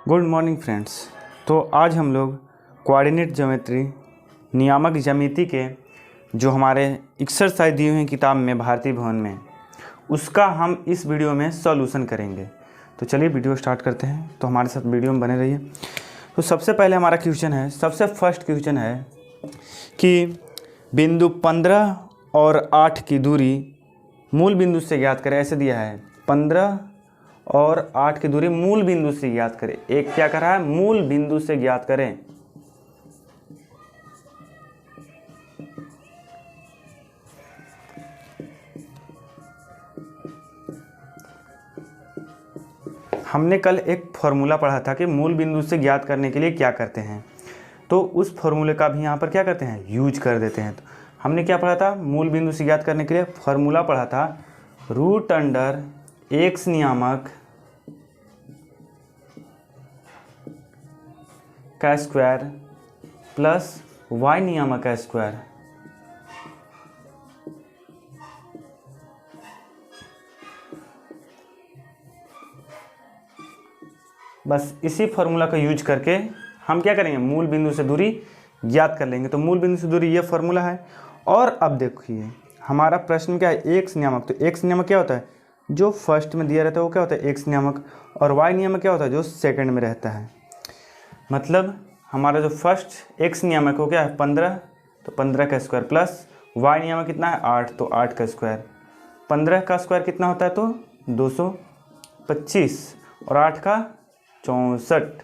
Good morning friends. तो आज हम लोग कोऑर्डिनेट ज्योमेट्री नियामक ज्यामिति के जो हमारे एक्सरसाइज दिए हुए हैं किताब में भारतीय भवन में, उसका हम इस वीडियो में सॉल्यूशन करेंगे। तो चलिए वीडियो स्टार्ट करते हैं। तो हमारे साथ वीडियो में बने रहिए। तो सबसे पहले हमारा क्वेश्चन है, सबसे फर्स्ट क्वेश्चन है कि बिंदु 15 और 8 की दूरी मूल बिंदु से ज्ञात करें। ऐसे दिया है 15 और 8 की दूरी मूल बिंदु से ज्ञात करें। एक क्या कर रहा है, मूल बिंदु से ज्ञात करें। हमने कल एक फॉर्मूला पढ़ा था कि मूल बिंदु से ज्ञात करने के लिए क्या करते हैं, तो उस फॉर्मूले का भी यहाँ पर क्या करते हैं, यूज कर देते हैं। तो हमने क्या पढ़ा था, मूल बिंदु से ज्ञात करने के लिए फॉर्मूला पढ़ा था रूट अंडर एक्स नियामक का स्क्वायर प्लस वाई नियामक का स्क्वायर। बस इसी फॉर्मूला का यूज करके हम क्या करेंगे, मूल बिंदु से दूरी ज्ञात कर लेंगे। तो मूल बिंदु से दूरी ये फॉर्मूला है। और अब देखिए हमारा प्रश्न क्या है, एक्स नियामक। तो एक्स नियामक क्या होता है, जो फर्स्ट में दिया रहता है वो क्या होता है, एक्स नियामक। और वाई नियामक क्या होता है, जो सेकंड में रहता है। मतलब हमारा जो फर्स्ट एक्स नियामक हो क्या है 15, तो 15 का स्क्वायर प्लस वाई नियामक कितना है 8, तो 8 का स्क्वायर। 15 का स्क्वायर कितना होता है, तो 225 और 8 का 64।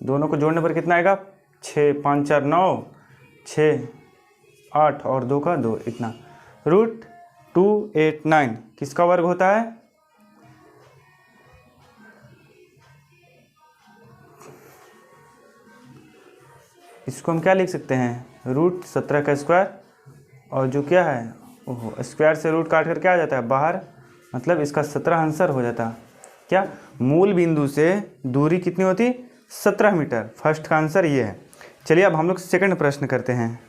दोनों को जोड़ने पर कितना आएगा, 6 5 4 9, 6 8 और 2 का 2, इतना। रूट 289 किसका वर्ग होता है, इसको हम क्या लिख सकते हैं, रूट 17 का स्क्वायर। और जो क्या है, ओहो, स्क्वायर से रूट काट कर क्या आ जाता है बाहर, मतलब इसका 17 आंसर हो जाता। क्या, मूल बिंदु से दूरी कितनी होती, 17 मीटर। फर्स्ट का आंसर ये है। चलिए अब हम लोग सेकंड प्रश्न करते हैं।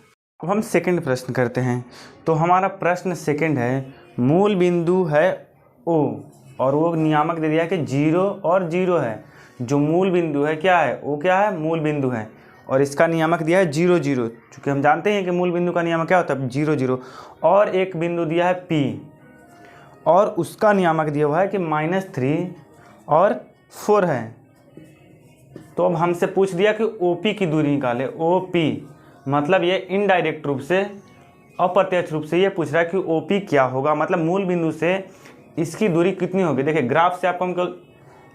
अब हम सेकंड प्रश्न करते हैं। तो हमारा प्रश्न सेकंड है, मूल बिंदु है ओ और वो नियामक दे दिया कि 0 और 0 है। जो मूल बिंदु है क्या है, वो क्या है, मूल बिंदु है। और इसका नियामक दिया है 0 0, चूँकि हम जानते हैं कि मूल बिंदु का नियामक क्या होता है 0 0। और एक बिंदु दिया है P और उसका नियामक दिया हुआ है कि -3 और 4 है। तो अब हमसे पूछ दिया कि OP की दूरी निकाले। OP मतलब ये इनडायरेक्ट रूप से, अप्रत्यक्ष रूप से ये पूछ रहा है कि OP क्या होगा, मतलब मूल बिंदु से इसकी दूरी कितनी होगी। देखिए ग्राफ से आपको हम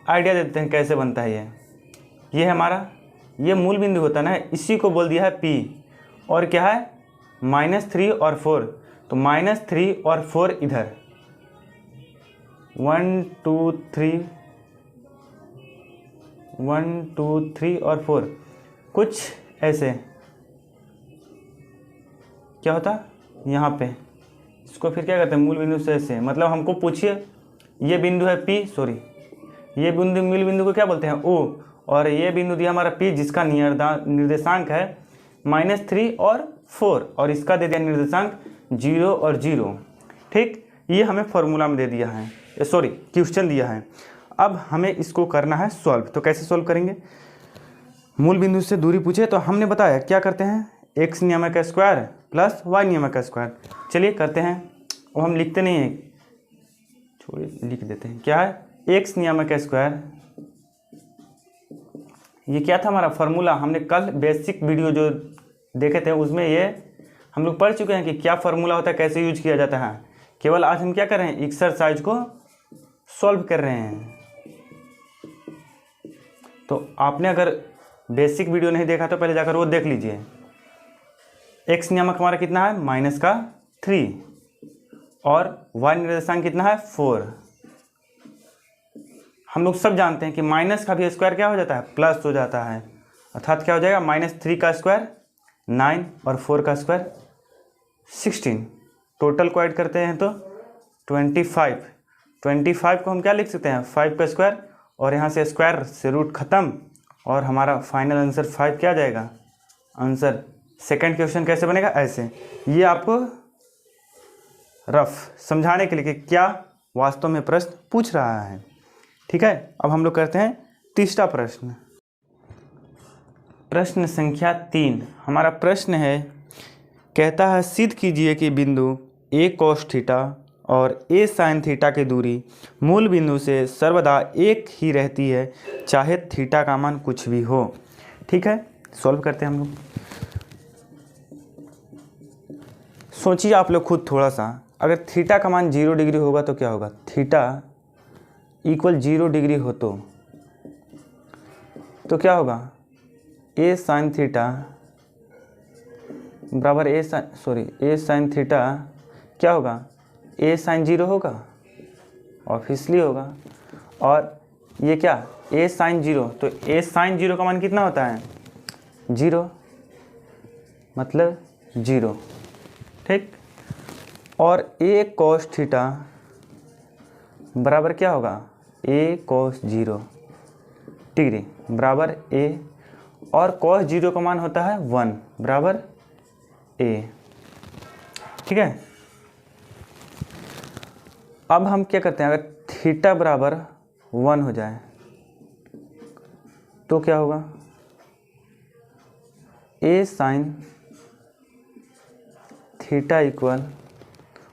आइडिया देते हैं कैसे बनता है। ये है हमारा, ये मूल बिंदु होता है ना, इसी को बोल दिया है P। और क्या है, -3 और 4, तो -3 और 4 इधर 1 2 3, 1 2 3 और 4, कुछ ऐसे क्या होता यहाँ पे। इसको फिर क्या कहते हैं, मूल बिंदु से ऐसे, मतलब हमको पूछिए ये बिंदु है P, सॉरी ये बिंदु, मूल बिंदु को क्या बोलते हैं O, और ये बिंदु दिया हमारा P जिसका निर्देशांक है -3 और 4, और इसका दे दिया निर्देशांक 0 और 0। ठीक, ये हमें फॉर्मूला में दे दिया है, सॉरी क्वेश्चन दिया है। अब हमें इसको करना है सॉल्व। तो कैसे सॉल्व करेंगे, मूल बिंदु से दूरी पूछे तो हमने बताया क्या करते हैं, एक्स नियामक का स्क्वायर प्लस वाई नियामक का स्क्वायर। चलिए करते हैं। वो हम लिखते नहीं हैं, छोड़िए लिख देते हैं। क्या है, एक्स नियामक का स्क्वायर, ये क्या था हमारा फॉर्मूला। हमने कल बेसिक वीडियो जो देखे थे उसमें ये हम लोग पढ़ चुके हैं कि क्या फॉर्मूला होता है, कैसे यूज किया जाता है। केवल आज हम क्या कर रहे हैं, एक्सरसाइज को सॉल्व कर रहे हैं। तो आपने अगर बेसिक वीडियो नहीं देखा तो पहले जाकर वो देख लीजिए। एक्स नियामक हमारा कितना है, -3 और वाई निर्देशांक कितना है 4। हम लोग सब जानते हैं कि माइनस का भी स्क्वायर क्या हो जाता है, प्लस हो जाता है। अर्थात क्या हो जाएगा, -3 का स्क्वायर 9 और 4 का स्क्वायर 16। टोटल को ऐड करते हैं तो 25। 25 को हम क्या लिख सकते हैं, 5 का स्क्वायर, और यहाँ से स्क्वायर से रूट खत्म, और हमारा फाइनल आंसर 5 क्या आ जाएगा आंसर। सेकंड क्वेश्चन कैसे बनेगा, ऐसे। ये आपको रफ समझाने के लिए कि क्या वास्तव में प्रश्न पूछ रहा है। ठीक है, अब हम लोग करते हैं तीसरा प्रश्न, प्रश्न संख्या 3। हमारा प्रश्न है, कहता है सिद्ध कीजिए कि बिंदु a cos थीटा और a sin थीटा की दूरी मूल बिंदु से सर्वदा एक ही रहती है, चाहे थीटा का मान कुछ भी हो। ठीक है, सॉल्व करते हैं हम लोग। सोचिए आप लोग खुद थोड़ा सा, अगर थीटा का मान 0 डिग्री होगा तो क्या होगा, थीटा इक्वल 0 डिग्री हो तो क्या होगा, a sin थीटा बराबर a sin थीटा क्या होगा, a sin 0 होगा, ऑब्वियसली होगा। और ये क्या, a sin 0, तो a sin 0 का मान कितना होता है, 0, मतलब 0। ठीक, और a cos थीटा बराबर क्या होगा, a cos 0 डिग्री बराबर a, और cos 0 का मान होता है 1 बराबर a। ठीक है, अब हम क्या करते हैं, अगर थीटा बराबर 1 हो जाए तो क्या होगा, a sin theta equal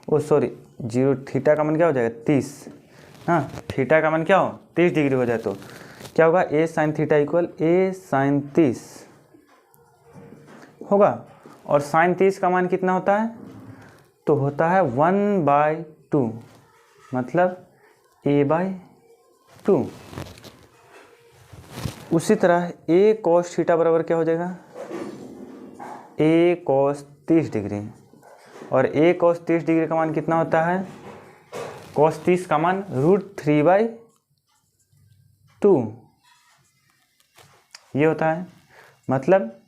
0, theta का मान क्या हो जाएगा 30। हाँ, थीटा का मान क्या हो 30 डिग्री हो जाए तो क्या होगा, a sin theta equal a sin 30 होगा। और sin 30 का मान कितना होता है, तो होता है 1/2, मतलब a/2। उसी तरह a cos थीटा बराबर क्या हो जाएगा, a cos 30 डिग्री, और a cos 30 डिग्री का मान कितना होता है, cos 30 का मान √3/2 ये होता है, मतलब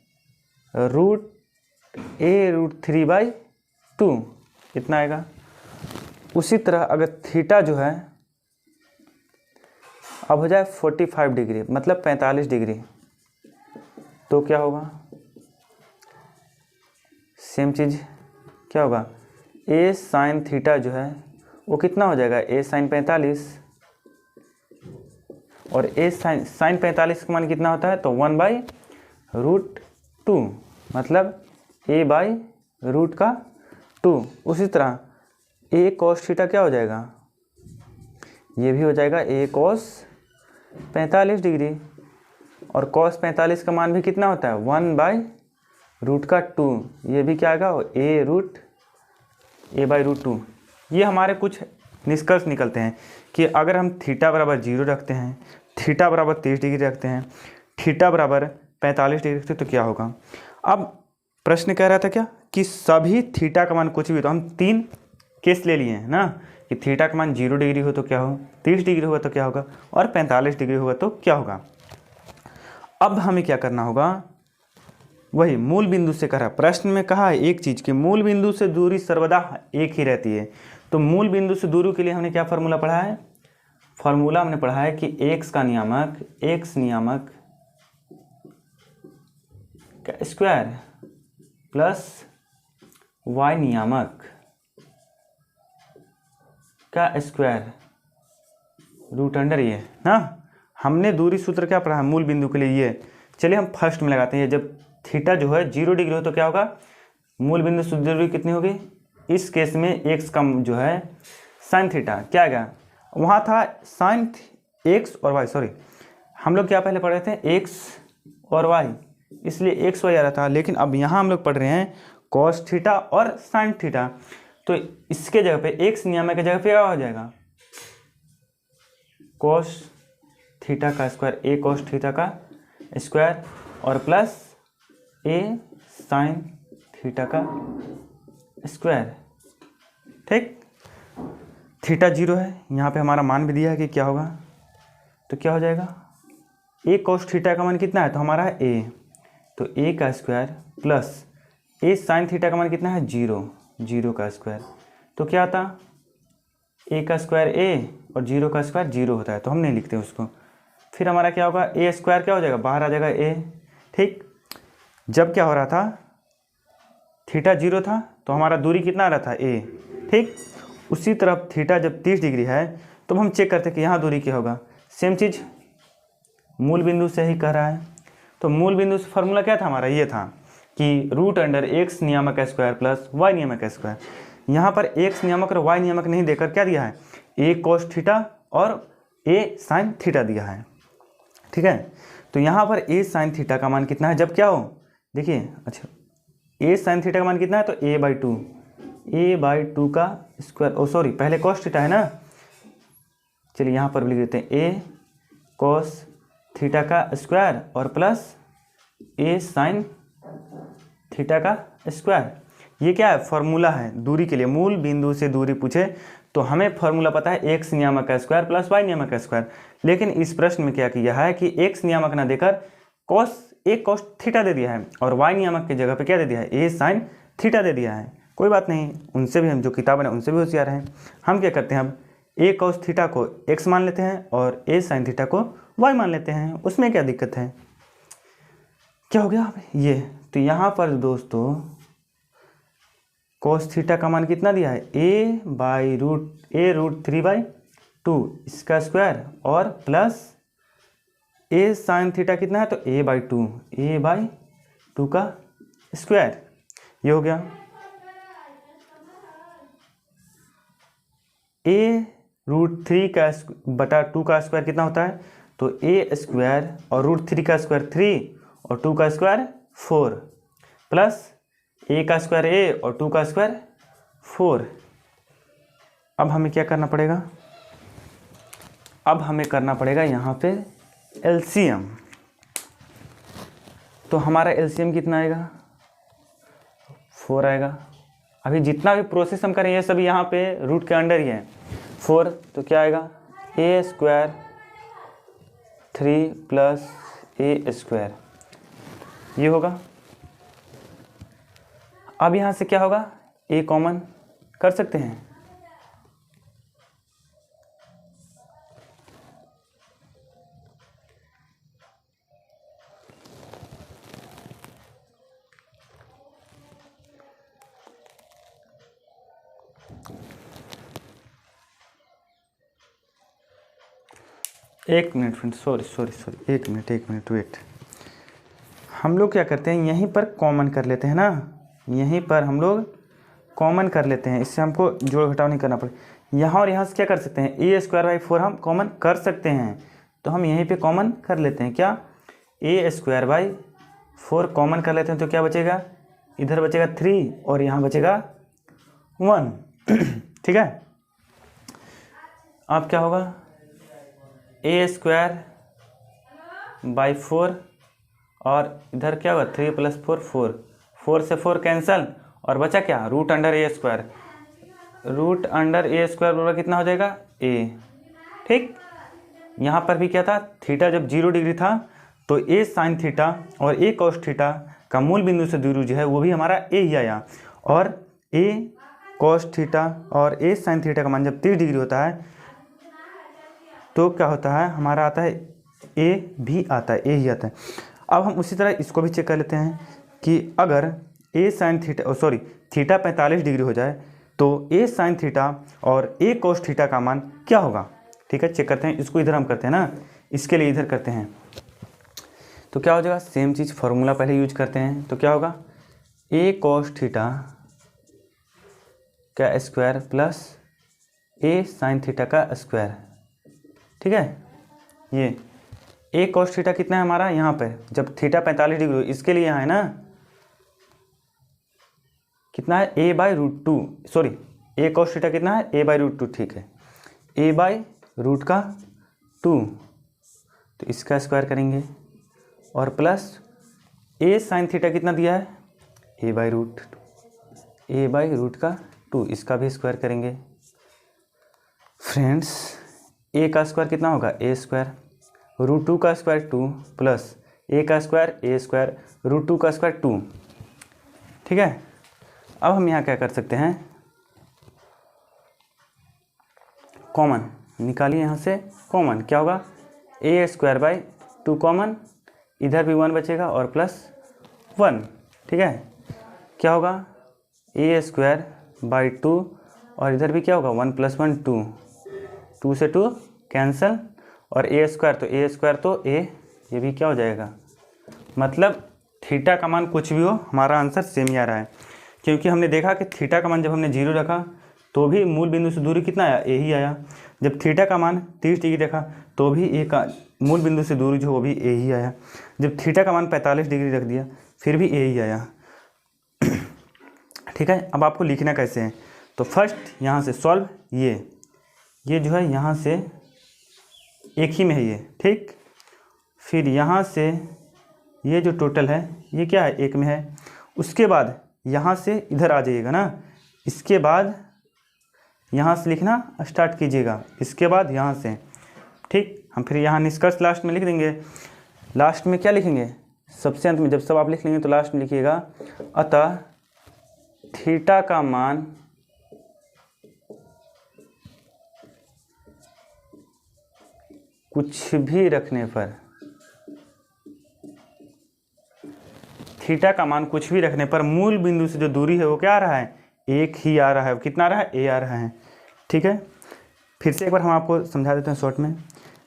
√3/2 इतना आएगा। उसी तरह अगर थीटा जो है अब हो जाए 45 डिग्री, मतलब 45 डिग्री, तो क्या होगा, सेम चीज़ क्या होगा, a sin थीटा जो है वो कितना हो जाएगा, a sin 45, और a sin 45 का मान कितना होता है, तो 1/√2, मतलब a/√2। उसी तरह a cos थीटा क्या हो जाएगा, ये भी हो जाएगा a cos 45 डिग्री, और cos 45 का मान भी कितना होता है, 1/√2, ये भी क्या आएगा, a/√2। ये हमारे कुछ निष्कर्ष निकलते हैं कि अगर हम थीटा बराबर 0 रखते हैं, थीटा बराबर 30 डिग्री रखते हैं, थीटा बराबर 45 डिग्री रखते हैं, तो क्या होगा। अब प्रश्न कह रहा था क्या, कि सभी थीटा का मान कुछ भी, तो हम 3 केस ले लिए हैं ना, कि थीटा का मान 0 डिग्री हो तो क्या हो, 30 डिग्री होगा तो क्या होगा, और 45 डिग्री होगा तो क्या होगा। अब हमें क्या करना होगा, वही मूल बिंदु से करा, प्रश्न में कहा है एक चीज़ कि मूल बिंदु से दूरी सर्वदा एक ही रहती है। तो मूल बिंदु से दूरी के लिए हमने क्या फार्मूला पढ़ा है, फार्मूला हमने पढ़ा है कि x का नियामक x नियामक का स्क्वायर प्लस y नियामक का स्क्वायर √अंडर ये ना। हमने दूरी सूत्र क्या पढ़ा है मूल बिंदु के लिए, ये चलिए हम फर्स्ट में लगाते हैं। जब थीटा जो है 0 डिग्री हो तो क्या होगा, मूल बिंदु से दूरी कितनी होगी, इस केस में x का जो है साइन थीटा क्या आएगा, वहाँ था साइन x और y, हम लोग क्या पहले पढ़ रहे थे x और y, इसलिए x y आ रहा था, लेकिन अब यहाँ हम लोग पढ़ रहे हैं cos थीटा और साइन थीटा, तो इसके जगह पे x नियामक की जगह पे क्या हो जाएगा, cos थीटा का स्क्वायर, a cos थीटा का स्क्वायर और प्लस a साइन थीटा का स्क्वायर। ठीक, थीटा 0 है, यहाँ पे हमारा मान भी दिया है कि क्या होगा, तो क्या हो जाएगा, a cos थीटा का मान कितना है, तो हमारा है a, तो a का square plus a sine theta का मान कितना है 0 का स्क्वायर, तो क्या आता, a का स्क्वायर a और 0 का स्क्वायर 0 होता है, तो हम नहीं लिखते उसको। फिर हमारा क्या होगा, a स्क्वायर क्या हो जाएगा, बाहर आ जाएगा a। ठीक, जब क्या हो रहा था, थीटा 0 था तो हमारा दूरी कितना आ रहा था a। ठीक, उसी तरफ थीटा जब 30 डिग्री है तो हम चेक करते हैं कि यहाँ दूरी क्या होगा, सेम चीज़ मूल बिंदु से ही कह रहा है। तो मूल बिंदु से फॉर्मूला क्या था हमारा, ये था कि रूट अंडर एक्स नियामक स्क्वायर प्लस वाई नियामक स्क्वायर। यहाँ पर एक्स नियामक और वाई नियामक नहीं देकर क्या दिया है, ए कोस थीटा और ए साइन थीटा दिया है। ठीक है, तो यहाँ पर ए साइन थीटा का मान कितना है जब क्या हो, देखिए अच्छा ए साइन थीटा का मान कितना है, तो a/2 का स्क्वायर, ओ सॉरी पहले कॉस थीटा है ना, चलिए यहाँ पर भी लिख देते हैं ए कॉस थीटा का स्क्वायर और प्लस ए साइन थीटा का स्क्वायर। ये क्या है, फॉर्मूला है दूरी के लिए, मूल बिंदु से दूरी पूछे तो हमें फॉर्मूला पता है एक्स नियामक का स्क्वायर प्लस वाई नियामक का स्क्वायर। लेकिन इस प्रश्न में क्या किया है कि एक्स नियामक ना देकर कॉस थीटा दे दिया है और वाई नियामक की जगह पे क्या दे दिया है, ए साइन थीटा दे दिया है। कोई बात नहीं, उनसे भी हम जो किताब है उनसे भी होशियार हैं। हम क्या करते हैं, अब ए कॉस थीटा को एक्स मान लेते हैं और ए साइन थीटा को वाई मान लेते हैं, उसमें क्या दिक्कत है। क्या हो गया ये, तो यहाँ पर दोस्तों कॉस थीटा का मान कितना दिया है, a/√3/2 इसका स्क्वायर और प्लस ए साइन थीटा कितना है, तो a/2 का स्क्वायर। ये हो गया a√3 का बटा 2 का स्क्वायर कितना होता है, तो a स्क्वायर और √3 का स्क्वायर 3 और 2 का स्क्वायर 4 प्लस a का स्क्वायर a और 2 का स्क्वायर 4। अब हमें क्या करना पड़ेगा, अब हमें करना पड़ेगा यहाँ पे एलसीएम। तो हमारा एलसीएम कितना आएगा, 4 आएगा। अभी जितना भी प्रोसेस हम करें ये सभी यहाँ पे रूट के अंडर ही है। 4 तो क्या आएगा, a square 3 plus a square, ये होगा। अब यहाँ से क्या होगा, a कॉमन कर सकते हैं, एक मिनट फ्रेंड, सॉरी एक मिनट वेट। हम लोग क्या करते हैं, यहीं पर कॉमन कर लेते हैं ना, यहीं पर हम लोग कॉमन कर लेते हैं, इससे हमको जोड़ घटाव नहीं करना पड़े। यहाँ और यहाँ से क्या कर सकते हैं, a²/4 हम कॉमन कर सकते हैं, तो हम यहीं पे कॉमन कर लेते हैं। क्या, a²/4 कॉमन कर लेते हैं, तो क्या बचेगा, इधर बचेगा 3 और यहाँ बचेगा 1। ठीक है, अब क्या होगा, a²/4 और इधर क्या होगा 3 + 4 4 से 4 कैंसल और बचा क्या, रूट अंडर a स्क्वायर बराबर कितना हो जाएगा, a। ठीक, यहाँ पर भी क्या था, थीटा जब 0 डिग्री था तो a साइन थीटा और a कॉस थीटा का मूल बिंदु से दूरी जो है वो भी हमारा a ही आया, और a कॉस थीटा और a साइन थीटा का मान जब 30 डिग्री होता है तो क्या होता है, हमारा आता है a भी आता है, a ही आता है। अब हम उसी तरह इसको भी चेक कर लेते हैं कि अगर a sine theta theta 45 degree हो जाए तो a साइन थीटा और a कॉस थीटा का मान क्या होगा। ठीक है, चेक करते हैं, इसको इधर हम करते हैं ना, इसके लिए इधर करते हैं, तो क्या हो जाएगा, सेम चीज़ फार्मूला पहले यूज करते हैं, तो क्या होगा, a कॉस थीटा का square plus a sine theta का स्क्वायर। ठीक है, ये a कॉस थीटा कितना है हमारा, यहाँ पे जब थीटा 45 डिग्री हो, इसके लिए यहाँ है ना, कितना है, a/√2 a कॉस थीटा कितना है, a/√2। ठीक है, a/√2 तो इसका स्क्वायर करेंगे और प्लस a साइन थीटा कितना दिया है, a/√2 इसका भी स्क्वायर करेंगे। फ्रेंड्स a का स्क्वायर कितना होगा, a², √2 का स्क्वायर 2 प्लस a का स्क्वायर a², √2 का स्क्वायर 2। ठीक है, अब हम यहाँ क्या कर सकते हैं, कॉमन निकालिए, यहाँ से कॉमन क्या होगा, a²/2 कॉमन, इधर भी 1 बचेगा और प्लस 1। ठीक है, क्या होगा, a²/2 और इधर भी क्या होगा, 1 + 1 2 से 2 कैंसल और a² तो a² तो a ये भी क्या हो जाएगा, मतलब थीटा का मान कुछ भी हो हमारा आंसर सेम ही आ रहा है, क्योंकि हमने देखा कि थीटा का मान जब हमने 0 रखा तो भी मूल बिंदु से दूरी कितना आया, ए ही आया। जब थीटा का मान 30 डिग्री रखा तो भी ए का मूल बिंदु से दूरी जो वो भी ए ही आया। जब थीटा का मान 45 डिग्री रख दिया फिर भी ए ही आया। ठीक है, अब आपको लिखना कैसे है, तो फर्स्ट यहाँ से सॉल्व, ये जो है यहाँ से एक ही में है ये, ठीक। फिर यहाँ से ये जो टोटल है ये क्या है, एक में है। उसके बाद यहाँ से इधर आ जाइएगा ना, इसके बाद यहाँ से लिखना स्टार्ट कीजिएगा, इसके बाद यहाँ से, ठीक। हम फिर यहाँ निष्कर्ष लास्ट में लिख देंगे। लास्ट में क्या लिखेंगे, सबसे अंत में जब सब आप लिख लेंगे तो लास्ट में लिखिएगा अतः थीटा का मान कुछ भी रखने पर, थीटा का मान कुछ भी रखने पर मूल बिंदु से जो दूरी है वो क्या आ रहा है, एक ही आ रहा है। कितना आ रहा है, ए आ रहा है, ठीक है। फिर से एक बार हम आपको समझा देते हैं शॉर्ट में।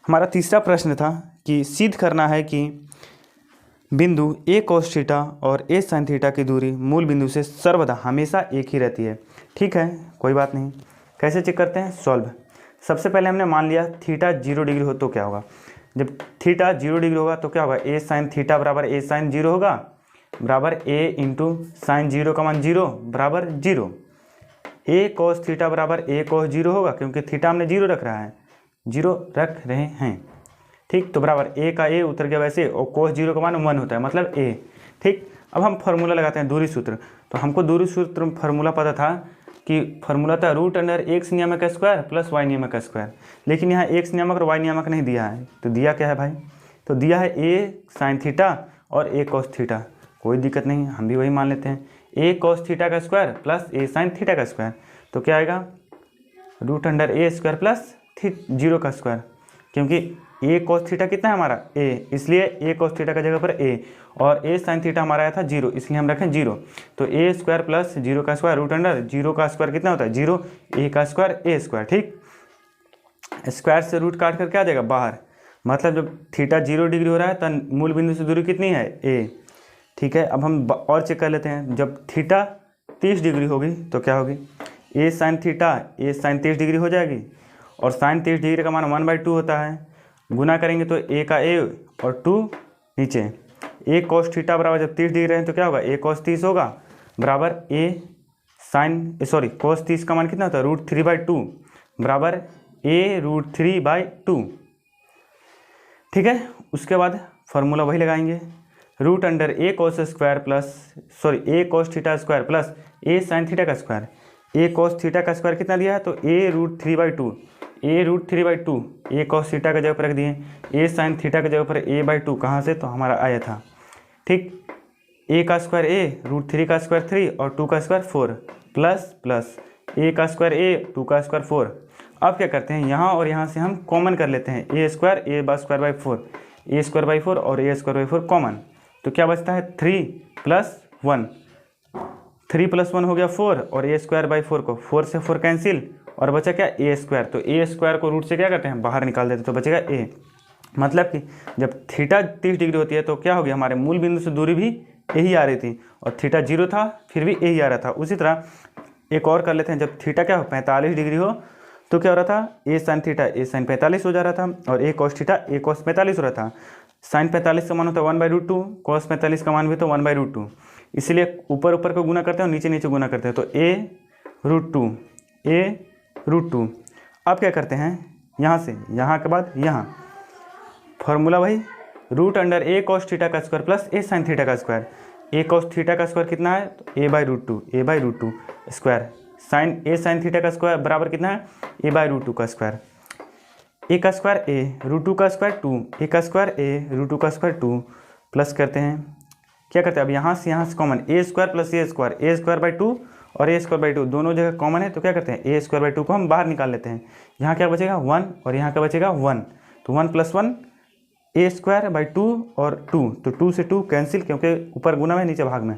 हमारा तीसरा प्रश्न था कि सिद्ध करना है कि बिंदु ए कोस थीटा और ए साइन थीटा की दूरी मूल बिंदु से सर्वदा हमेशा एक ही रहती है। ठीक है, कोई बात नहीं। कैसे चेक करते हैं, सॉल्व। सबसे पहले हमने मान लिया थीटा 0 डिग्री हो तो क्या होगा, जब थीटा 0 डिग्री होगा तो क्या होगा, ए साइन थीटा बराबर ए साइन 0 होगा, बराबर ए इंटू साइन 0 का मान 0 बराबर 0। ए कोस थीटा बराबर ए कोस 0 होगा, क्योंकि थीटा हमने 0 रख रहा है, 0 रख रहे हैं, ठीक। तो बराबर ए का ए उतर गया वैसे, और कोस 0 का मान 1 होता है, मतलब ए, ठीक। अब हम फार्मूला लगाते हैं दूरी सूत्र। तो हमको दूरी सूत्र में फार्मूला पता था कि फार्मूला था रूट अंडर एक्स नियामक का स्क्वायर प्लस वाई नियामक का स्क्वायर, लेकिन यहाँ एक्स नियामक और वाई नियामक नहीं दिया है। तो दिया क्या है भाई, तो दिया है ए साइन थीटा और ए कोस थीटा। कोई दिक्कत नहीं, हम भी वही मान लेते हैं, ए कोस थीटा का स्क्वायर प्लस ए साइन थीटा का स्क्वायर। तो क्या आएगा, रूट अंडर ए स्क्वायर प्लस 0 का स्क्वायर, क्योंकि ए कोस थीटा कितना है हमारा, ए, इसलिए ए कोस थीटा का जगह पर ए, और ए साइन थीटा हमारा आया था 0, इसलिए हम रखें 0। तो ए स्क्वायर प्लस 0 का स्क्वायर रूट अंडर 0 का स्क्वायर कितना होता है 0, ए का स्क्वायर ए स्क्वायर, ठीक। स्क्वायर से रूट काट कर क्या आ जाएगा बाहर, मतलब जब थीटा 0 डिग्री हो रहा है तब मूल बिंदु से दूरी कितनी है, ए, ठीक है। अब हम और चेक कर लेते हैं, जब थीटा 30 डिग्री होगी तो क्या होगी, ए साइन थीटा ए साइन 30 डिग्री हो जाएगी, और साइन 30 डिग्री का मान 1/2 होता है, गुना करेंगे तो ए का ए और 2 नीचे। ए कोस थीटा बराबर जब 30 डिग्री रहें तो क्या होगा, ए कोस 30 होगा, बराबर ए साइन कोस 30 का मान कितना होता है, √3/2 बराबर ए √3/2, ठीक है। उसके बाद फार्मूला वही लगाएंगे, रूट अंडर ए कोस स्क्वायर प्लस ए कोस थीटा स्क्वायर प्लस ए साइन थीटा का स्क्वायर। ए कोस थीटा का स्क्वायर कितना दिया है, तो ए √3/2, ए √3/2 ए कोस थीटा के जगह पर रख दिए, ए साइन थीटा के जगह पर a/2, कहाँ से, तो हमारा आया था, ठीक। ए का स्क्वायर ए, √3 का स्क्वायर 3 और 2 का स्क्वायर 4 प्लस ए का स्क्वायर ए 2 का स्क्वायर 4। अब क्या करते हैं, यहाँ और यहाँ से हम कॉमन कर लेते हैं, ए स्क्वायर a² 4 और a² 4 कॉमन, तो क्या बचता है 3 + 1, 3 + 1 हो गया 4, और a² 4 को 4 से 4 कैंसिल, और बचा क्या, a²। तो a² को रूट से क्या करते हैं, बाहर निकाल देते, तो बचेगा a। मतलब कि जब थीटा 30 डिग्री होती है तो क्या होगी, हमारे मूल बिंदु से दूरी भी यही आ रही थी, और थीटा 0 था फिर भी यही आ रहा था। उसी तरह एक और कर लेते हैं, जब थीटा क्या हो 45 डिग्री हो तो क्या हो रहा था, ए साइन थीटा ए साइन 45 हो जा रहा था, और ए कोस थीटा ए कोस 45 हो रहा था। साइन 45 का मान होता है 1/√2, कोस 45 का मान भी तो 1/√2, इसलिए ऊपर ऊपर को गुना करते हैं और नीचे नीचे गुना करते हैं, तो a√2। अब क्या करते हैं, यहाँ से यहाँ के बाद यहाँ फॉर्मूला वही, रूट अंडर ए कोस थीटा का स्क्वायर प्लस ए साइन थीटा का स्क्वायर। ए कोस थीटा का स्क्वायर कितना है, तो a/√2 स्क्वायर, साइन ए साइन थीटा का स्क्वायर बराबर कितना है, a/√2 का स्क्वायर, ए का स्क्वायर ए √2 का स्क्वायर 2, ए का स्क्वायर ए √2 का स्क्वायर 2, प्लस करते हैं, क्या करते हैं, अब यहाँ से कॉमन, a² प्लस a² और a² दोनों जगह कॉमन है, तो क्या करते हैं, a² को हम बाहर निकाल लेते हैं। यहाँ क्या बचेगा 1 और यहाँ क्या बचेगा 1, तो 1 + 1 a² और 2, तो 2 से 2 कैंसिल, क्योंकि ऊपर गुना में नीचे भाग में।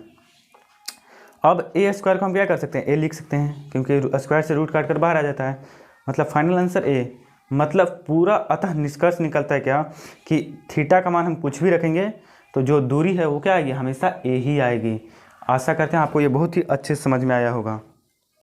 अब a² को हम क्या कर सकते हैं, a लिख सकते हैं, क्योंकि स्क्वायर से रूट काट कर बाहर आ जाता है, मतलब फाइनल आंसर a। मतलब पूरा अतः निष्कर्ष निकलता है क्या कि थीटा का मान हम कुछ भी रखेंगे तो जो दूरी है वो क्या आएगी, हमेशा ए ही आएगी। आशा करते हैं आपको ये बहुत ही अच्छे से समझ में आया होगा।